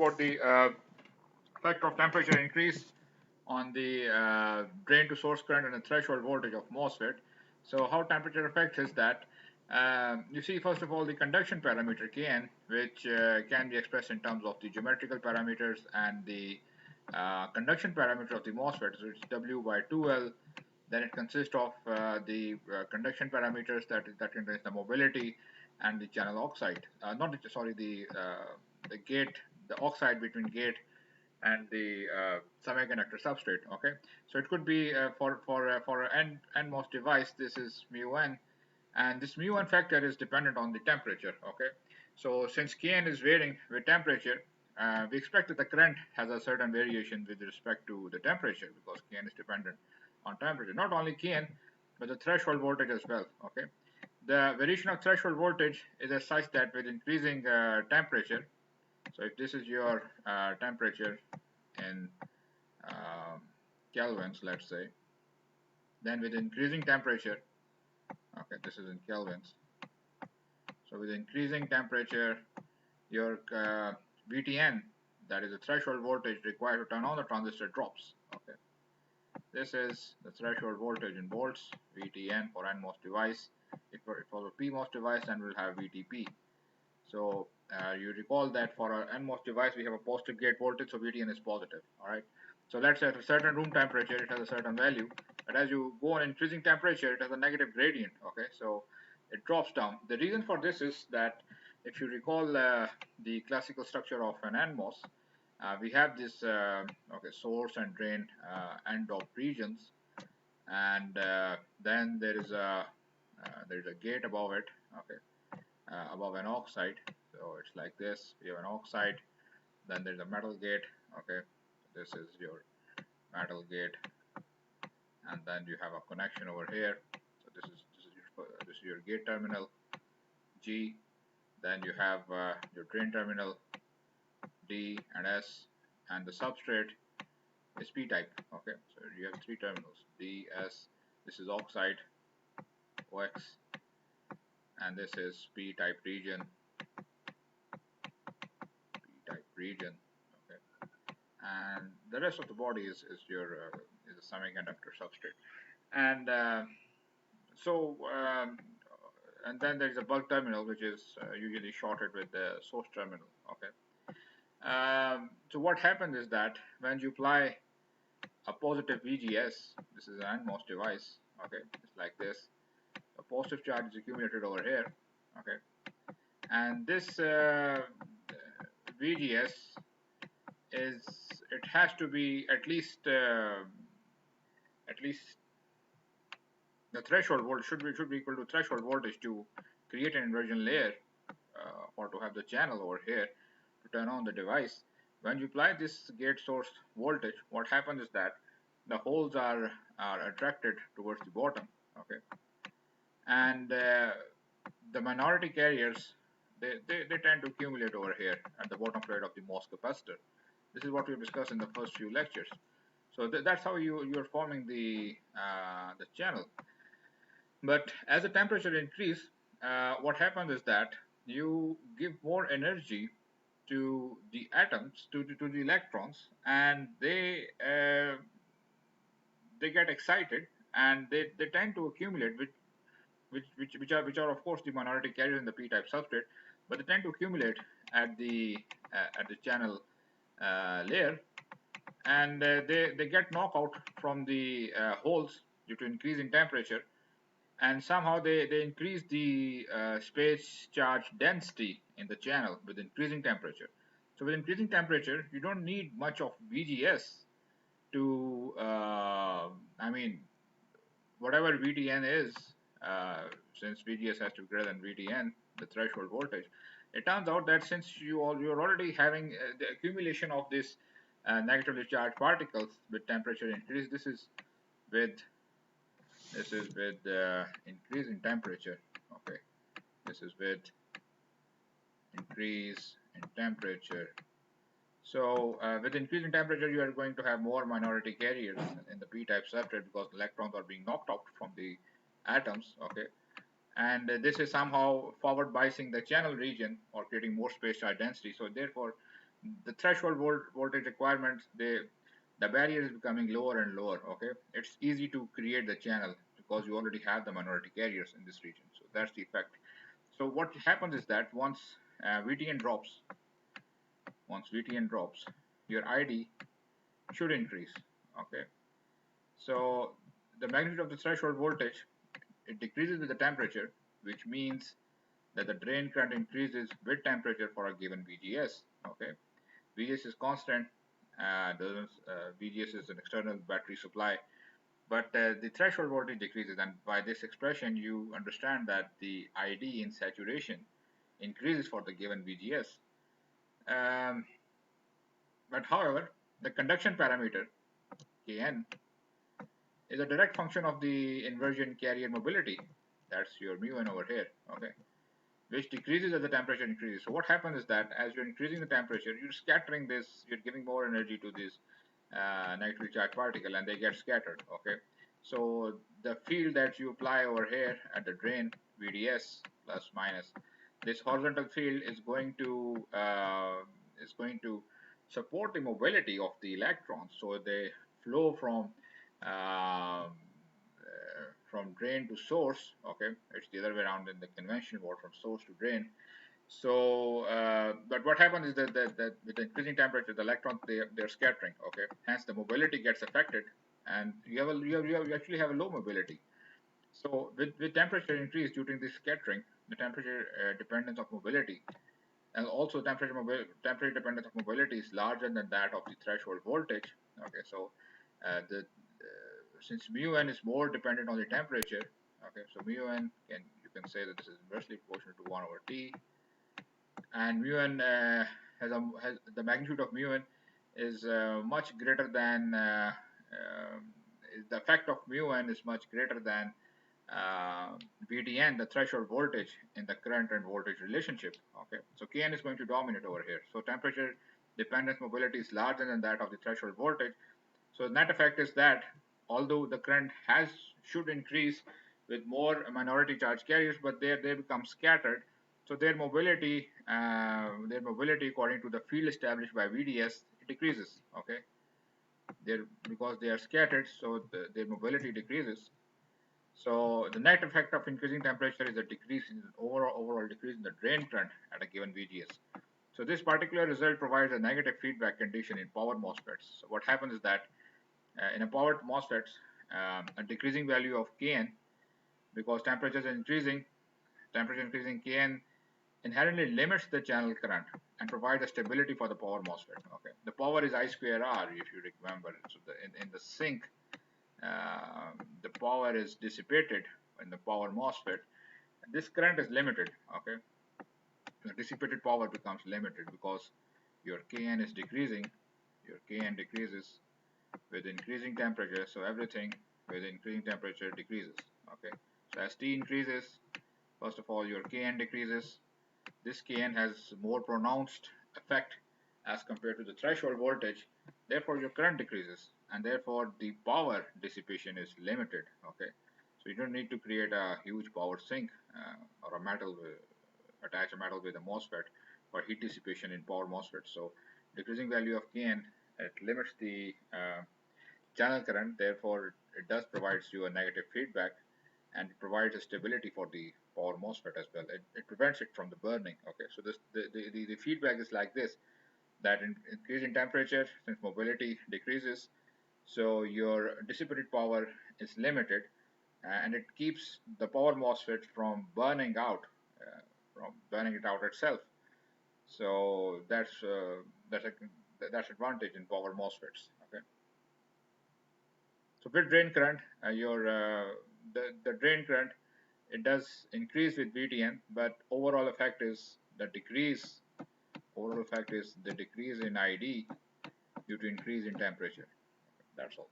about the effect of temperature increase on the drain to source current and the threshold voltage of MOSFET. So how temperature affects is that you see first of all the conduction parameter Kn, which can be expressed in terms of the geometrical parameters and the conduction parameter of the MOSFET, so it's W by 2L. Then it consists of the conduction parameters that contains the mobility and the channel oxide, not the, sorry the gate, the oxide between gate and the semiconductor substrate. Okay, so it could be for an NMOS device, this is mu n, and this mu n factor is dependent on the temperature. Okay, so since Kn is varying with temperature, we expect that the current has a certain variation with respect to the temperature because Kn is dependent on temperature. Not only Kn, but the threshold voltage as well. Okay, the variation of threshold voltage is as such that with increasing temperature, so if this is your temperature in kelvins, let's say, then with increasing temperature, okay, this is in kelvins. So with increasing temperature, your VTN, that is the threshold voltage required to turn on the transistor, drops. Okay, this is the threshold voltage in volts, VTN for NMOS device. If for a PMOS device, then we'll have VTP. So you recall that for our NMOS device, we have a positive gate voltage, so VTN is positive. All right. So let's say at a certain room temperature, it has a certain value, but as you go on increasing temperature, it has a negative gradient. Okay, so it drops down. The reason for this is that if you recall the classical structure of an NMOS, we have this okay, source and drain n-doped regions, and then there is a gate above it. Okay, above an oxide. So it's like this. You have an oxide, then there's a metal gate. Okay, this is your metal gate, and then you have a connection over here. So this is your gate terminal G. Then you have your drain terminal D and S, and the substrate is P type. Okay, so you have three terminals D, S. This is oxide OX, and this is P type region. Region, okay, and the rest of the body is your is a semiconductor substrate, and and then there is a bulk terminal which is usually shorted with the source terminal. Okay, so what happens is that when you apply a positive VGS, this is an NMOS device. Okay, it's like this. A positive charge is accumulated over here. Okay, and this VGS is, it has to be at least the threshold voltage should be equal to threshold voltage to create an inversion layer or to have the channel over here to turn on the device. When you apply this gate source voltage, what happens is that the holes are attracted towards the bottom. Okay, and the minority carriers, they tend to accumulate over here at the bottom plate of the MOS capacitor. This is what we discussed in the first few lectures. So that's how you're forming the channel. But as the temperature increase, what happens is that you give more energy to the atoms, to the electrons, and they get excited, and they tend to accumulate with which are of course the minority carriers in the p-type substrate, but they tend to accumulate at the channel layer, and they get knocked out from the holes due to increase in temperature, and somehow they increase the space charge density in the channel with increasing temperature. So with increasing temperature, you don't need much of VGS to I mean, whatever VTN is, since VGS has to be greater than VTN, the threshold voltage, it turns out that since you're already having the accumulation of this negatively charged particles with temperature increase, this is with increase in temperature. Okay, this is with increase in temperature. So with increasing temperature, you are going to have more minority carriers in the p-type substrate because the electrons are being knocked out from the atoms. Okay, and this is somehow forward biasing the channel region or creating more space charge density. So therefore, the threshold voltage requirements, the barrier is becoming lower and lower. Okay, it's easy to create the channel because you already have the minority carriers in this region. So that's the effect. So what happens is that VTN drops, once VTN drops, your ID should increase. Okay, so the magnitude of the threshold voltage, it decreases with the temperature, which means that the drain current increases with temperature for a given VGS. Okay, VGS is constant. VGS is an external battery supply, but the threshold voltage decreases, and by this expression, you understand that the ID in saturation increases for the given VGS. Um, but however, the conduction parameter Kn is a direct function of the inversion carrier mobility. That's your mu n over here. Okay, which decreases as the temperature increases. So what happens is that as you're increasing the temperature, you're scattering this, you're giving more energy to this negatively charged particle, and they get scattered. Okay, so the field that you apply over here at the drain, VDS plus minus, this horizontal field is going to support the mobility of the electrons, so they flow from drain to source. Okay, it's the other way around in the conventional mode, from source to drain. So, but what happens is that with the increasing temperature, the electrons, they're scattering. Okay, hence the mobility gets affected, and you actually have a low mobility. So with temperature increase during this scattering, the temperature dependence of mobility, and also temperature dependence of mobility is larger than that of the threshold voltage. Okay, so since mu n is more dependent on the temperature, okay, so mu n, you can say that this is inversely proportional to 1 over T, and mu n has the magnitude of mu n is much greater than the effect of mu n is much greater than VDN, the threshold voltage in the current and voltage relationship. Okay, so Kn is going to dominate over here. So temperature dependence mobility is larger than that of the threshold voltage. So the net effect is that although the current should increase with more minority charge carriers, but they become scattered. So their mobility according to the field established by VDS, it decreases. Okay, because they are scattered, so their mobility decreases. So the net effect of increasing temperature is a decrease in overall decrease in the drain current at a given VGS. So this particular result provides a negative feedback condition in power MOSFETs. So what happens is that in a power MOSFETs, a decreasing value of Kn, because temperature increasing Kn inherently limits the channel current and provides a stability for the power MOSFET. Okay, the power is I square R, if you remember. So in the sink, the power is dissipated in the power MOSFET. This current is limited. Okay, the dissipated power becomes limited because your Kn is decreasing. Your Kn decreases with increasing temperature, so everything with increasing temperature decreases. Okay, so as T increases, first of all your Kn decreases. This Kn has more pronounced effect as compared to the threshold voltage, therefore your current decreases, and therefore the power dissipation is limited. Okay, so you don't need to create a huge power sink or attach a metal with a MOSFET for heat dissipation in power MOSFET. So decreasing value of Kn, it limits the channel current, therefore it does provides you a negative feedback, and it provides a stability for the power MOSFET as well. It prevents it from the burning. Okay, so the feedback is like this, that increase in temperature, since mobility decreases, so your dissipated power is limited, and it keeps the power MOSFET from burning out, from burning it out itself. So that's advantage in power MOSFETs. Okay. So with drain current, the drain current, it does increase with VTN, but overall effect is the decrease. Overall effect is the decrease in ID due to increase in temperature. That's all.